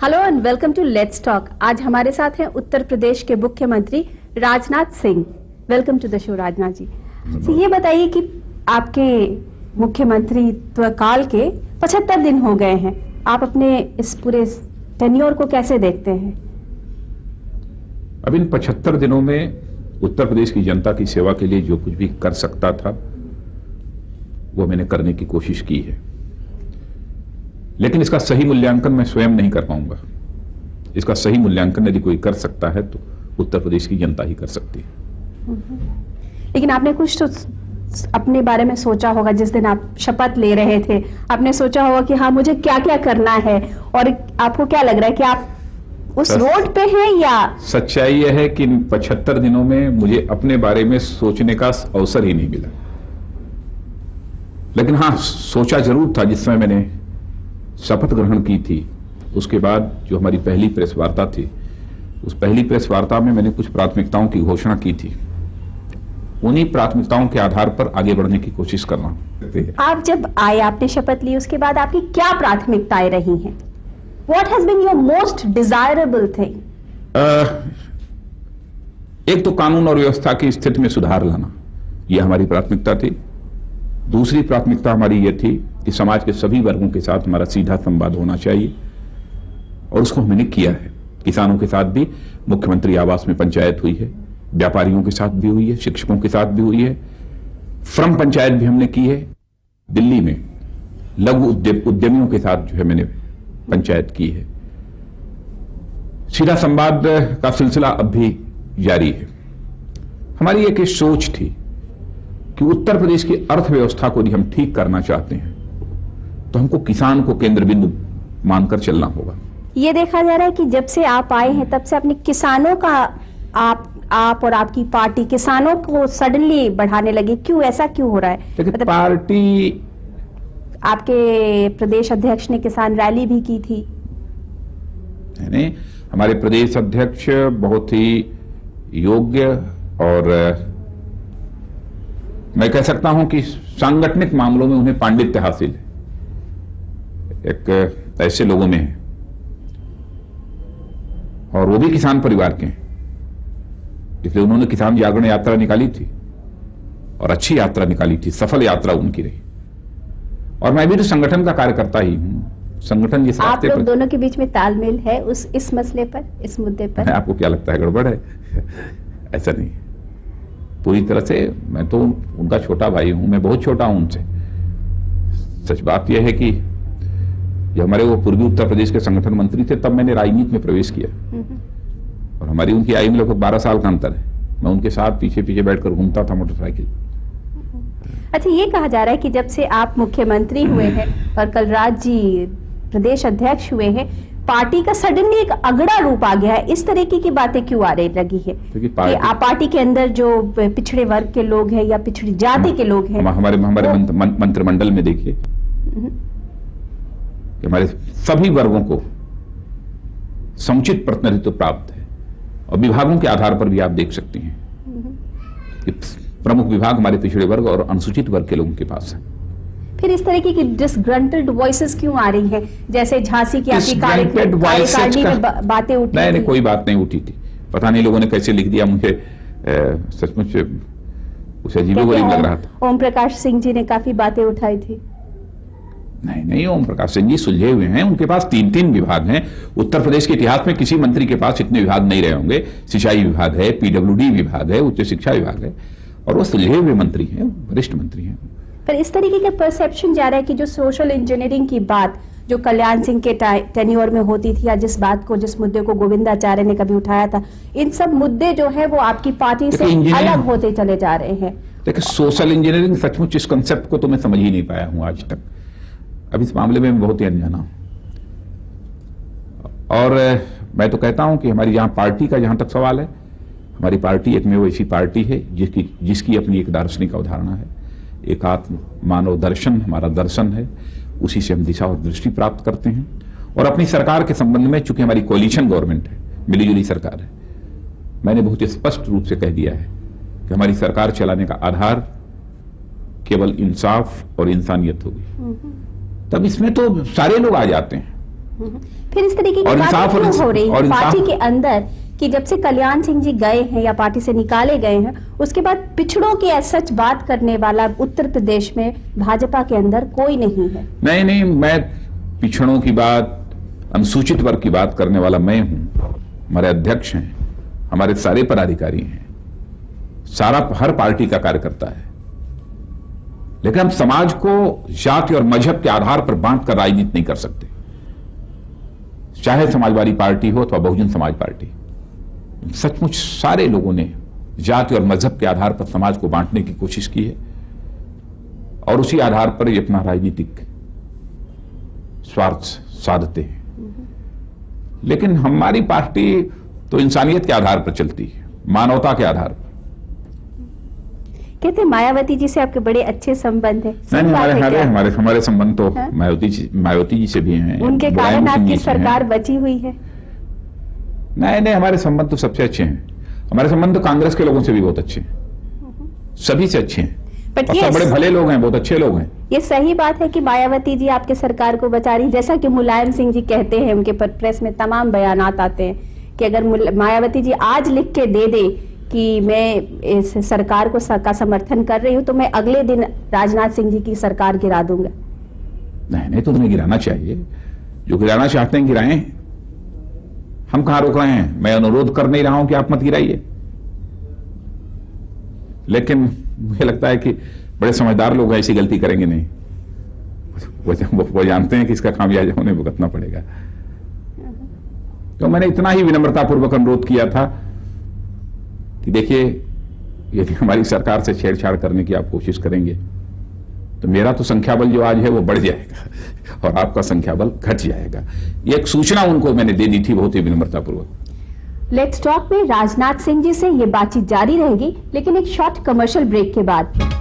Hello and welcome to Let's Talk. आज हमारे साथ हैं उत्तर प्रदेश के मुख्यमंत्री Rajnath Singh. Welcome to the show Rajnath ji. तो ये बताइए कि आपके मुख्यमंत्रित्व काल के 75 दिन हो गए हैं, आप अपने इस पूरे टेन्योर को कैसे देखते हैं? अब इन 75 दिनों में उत्तर प्रदेश की जनता की सेवा के लिए जो कुछ भी कर सकता था वो मैंने करने की कोशिश की है, लेकिन इसका सही मूल्यांकन मैं स्वयं नहीं कर पाऊंगा। इसका सही मूल्यांकन यदि कोई कर सकता है तो उत्तर प्रदेश की जनता ही कर सकती है। लेकिन आपने कुछ तो अपने बारे में सोचा होगा। जिस दिन आप शपथ ले रहे थे आपने सोचा होगा कि हाँ मुझे क्या क्या करना है, और आपको क्या लग रहा है कि आप उस रोड पे हैं या? सच्चाई यह है कि इन 75 दिनों में मुझे अपने बारे में सोचने का अवसर ही नहीं मिला, लेकिन हाँ सोचा जरूर था। जिस समय मैंने शपथ ग्रहण की थी उसके बाद जो हमारी पहली प्रेस वार्ता थी, उस पहली प्रेस वार्ता में मैंने कुछ प्राथमिकताओं की घोषणा की थी। उन्हीं प्राथमिकताओं के आधार पर आगे बढ़ने की कोशिश करना। आप जब आए, आपने शपथ ली, उसके बाद आपकी क्या प्राथमिकताएं रही हैं? What has been your most desirable thing? एक तो कानून और व्यवस्था की स्थिति में सुधार लाना, यह हमारी प्राथमिकता थी। दूसरी प्राथमिकता हमारी यह थी कि समाज के सभी वर्गों के साथ हमारा सीधा संवाद होना चाहिए, और उसको हमने किया है। किसानों के साथ भी मुख्यमंत्री आवास में पंचायत हुई है, व्यापारियों के साथ भी हुई है, शिक्षकों के साथ भी हुई है, श्रम पंचायत भी हमने की है। दिल्ली में लघु उद्यमियों के साथ जो है मैंने पंचायत की है। सीधा संवाद का सिलसिला अब भी जारी है। हमारी एक सोच थी कि उत्तर प्रदेश की अर्थव्यवस्था को यदि हम ठीक करना चाहते हैं तो हमको किसान को केंद्र बिंदु मानकर चलना होगा। ये देखा जा रहा है कि जब से आप आए हैं तब से अपने किसानों का आप और आपकी पार्टी किसानों को सडनली बढ़ाने लगी। क्यों, ऐसा क्यों हो रहा है? मतलब पार्टी, आपके प्रदेश अध्यक्ष ने किसान रैली भी की थी। नहीं, हमारे प्रदेश अध्यक्ष बहुत ही योग्य और मैं कह सकता हूं कि सांगठनिक मामलों में उन्हें पांडित्य हासिल है, एक ऐसे लोगों में है, और वो भी किसान परिवार के हैं। इसलिए उन्होंने किसान जागरण यात्रा निकाली थी और अच्छी यात्रा निकाली थी, सफल यात्रा उनकी रही। और मैं भी तो संगठन का कार्यकर्ता ही हूं। संगठन जिस आप लोग दोनों के बीच में तालमेल है इस मसले पर, इस मुद्दे पर? आपको क्या लगता है गड़बड़ है? ऐसा नहीं, पूरी तरह से मैं तो उनका छोटा भाई हूं, मैं बहुत छोटा हूं उनसे। सच बात यह है कि जब हमारे वो पूर्वी उत्तर प्रदेश के संगठन मंत्री थे तब मैंने राजनीति में प्रवेश किया, और हमारी उनकी आयु में लगभग 12 साल का अंतर है। मैं उनके साथ पीछे पीछे बैठकर घूमता था मोटरसाइकिल। अच्छा, ये कहा जा रहा है कि जब से आप मुख्यमंत्री हुए हैं और कलराज जी प्रदेश अध्यक्ष हुए हैं, पार्टी का सडनली एक अगड़ा रूप आ गया है। इस तरीके की बातें क्यों आ रही लगी है कि आप पार्टी के अंदर जो पिछड़े वर्ग के लोग हैं या पिछड़ी जाति के लोग हैं, हमारे मंत्रिमंडल में देखिए कि हमारे सभी वर्गों को समुचित प्रतिनिधित्व प्राप्त है, और विभागों के आधार पर भी आप देख सकते हैं कि प्रमुख विभाग हमारे पिछड़े वर्ग और अनुसूचित वर्ग के लोगों के पास है। फिर इस तरीके की डिसग्रंटल्ड वॉइसेस क्यों आ रही हैं? जैसे झांसी की आपकी कार्यकारिणी में बातें उठी? नहीं, कोई बात नहीं उठी थी। पता नहीं लोगों ने कैसे लिख दिया, मुझे सचमुच कुछ अजीब लग रहा था। ओम प्रकाश सिंह जी ने काफी बातें उठाई थी। नहीं, ओम प्रकाश सिंह जी सुलझे हुए हैं, उनके पास 3 विभाग हैं। उत्तर प्रदेश के इतिहास में किसी मंत्री के पास इतने विभाग नहीं रहे होंगे। सिंचाई विभाग है, पीडब्ल्यूडी विभाग है, उच्च शिक्षा विभाग है, और वो सुलझे हुए मंत्री हैं, वरिष्ठ मंत्री हैं। पर इस तरीके का परसेप्शन जा रहा है कि जो सोशल इंजीनियरिंग की बात जो कल्याण सिंह के टेन्योर में होती थी, या जिस मुद्दे को गोविंदाचार्य ने कभी उठाया था, इन सब मुद्दे जो है वो आपकी पार्टी से अलग होते चले जा रहे हैं। देखिए, सोशल इंजीनियरिंग सचमुच इस कंसेप्ट को तो मैं समझ ही नहीं पाया हूं आज तक। अब इस मामले में मैं बहुत ही अनजाना हूं, और मैं तो कहता हूं कि हमारी जहां पार्टी का जहां तक सवाल है, हमारी पार्टी एकमेव ऐसी पार्टी है जिसकी अपनी एक दार्शनिक अवधारणा है। एकात्म मानव दर्शन हमारा दर्शन है, उसी से हम दिशा और दृष्टि प्राप्त करते हैं। और अपनी सरकार के संबंध में, चूंकि हमारी कोलिशन गवर्नमेंट है, मिलीजुली सरकार है, मैंने बहुत स्पष्ट रूप से कह दिया है कि हमारी सरकार चलाने का आधार केवल इंसाफ और इंसानियत होगी। तब इसमें तो सारे लोग आ जाते हैं। फिर इस तरीके की और बात इंसाफ और क्यों हो रही और है इंसाफ- पार्टी के अंदर कि जब से कल्याण सिंह जी गए हैं या पार्टी से निकाले गए हैं, उसके बाद पिछड़ों की सच बात करने वाला उत्तर प्रदेश में भाजपा के अंदर कोई नहीं है। नहीं, मैं पिछड़ों की बात, अनुसूचित वर्ग की बात करने वाला मैं हूं। हमारे अध्यक्ष हैं, हमारे सारे पदाधिकारी हैं, हर पार्टी का कार्यकर्ता है। लेकिन हम समाज को जाति और मजहब के आधार पर बांट कर राजनीति नहीं कर सकते, चाहे समाजवादी पार्टी हो अथवा बहुजन समाज पार्टी। सचमुच सारे लोगों ने जाति और मजहब के आधार पर समाज को बांटने की कोशिश की है और उसी आधार पर ये अपना राजनीतिक स्वार्थ साधते हैं। लेकिन हमारी पार्टी तो इंसानियत के आधार पर चलती है, मानवता के आधार पर। कहते हैं मायावती जी से आपके बड़े अच्छे संबंध है, नहीं, क्या? हमारे संबंध तो हाँ? मायावती जी से भी हैं। उनके कारण मुलायम सिंह जी आपकी से हैं। सरकार बची हुई है। नहीं, हमारे संबंध तो सबसे अच्छे हैं। हमारे संबंध तो कांग्रेस के लोगों से भी बहुत अच्छे हैं, सभी से अच्छे हैं। But और सब yes, बड़े भले लोग हैं, बहुत अच्छे लोग हैं। ये सही बात है कि मायावती जी आपके सरकार को बचा रही, जैसा कि मुलायम सिंह जी कहते हैं, उनके प्रेस में तमाम बयानात आते हैं कि अगर मायावती जी आज लिख के दे दे कि मैं इस सरकार को का समर्थन कर रही हूं तो मैं अगले दिन राजनाथ सिंह जी की सरकार गिरा दूंगा। नहीं, तो उन्हें गिराना चाहिए। जो गिराना चाहते हैं गिराएं, हम कहां रोक रहे हैं। मैं अनुरोध कर नहीं रहा हूं कि आप मत गिराइए, लेकिन मुझे लगता है कि बड़े समझदार लोग ऐसी गलती करेंगे नहीं। वो जानते हैं कि इसका खामियाजा उन्हें भुगतना पड़ेगा। तो मैंने इतना ही विनम्रतापूर्वक अनुरोध किया था कि देखिए, यदि हमारी सरकार से छेड़छाड़ करने की आप कोशिश करेंगे तो मेरा तो संख्या बल जो आज है वो बढ़ जाएगा और आपका संख्या बल घट जाएगा। ये एक सूचना उनको मैंने दे दी थी बहुत ही विनम्रतापूर्वक। लेट्स टॉक में राजनाथ सिंह जी से ये बातचीत जारी रहेगी, लेकिन एक शॉर्ट कमर्शियल ब्रेक के बाद।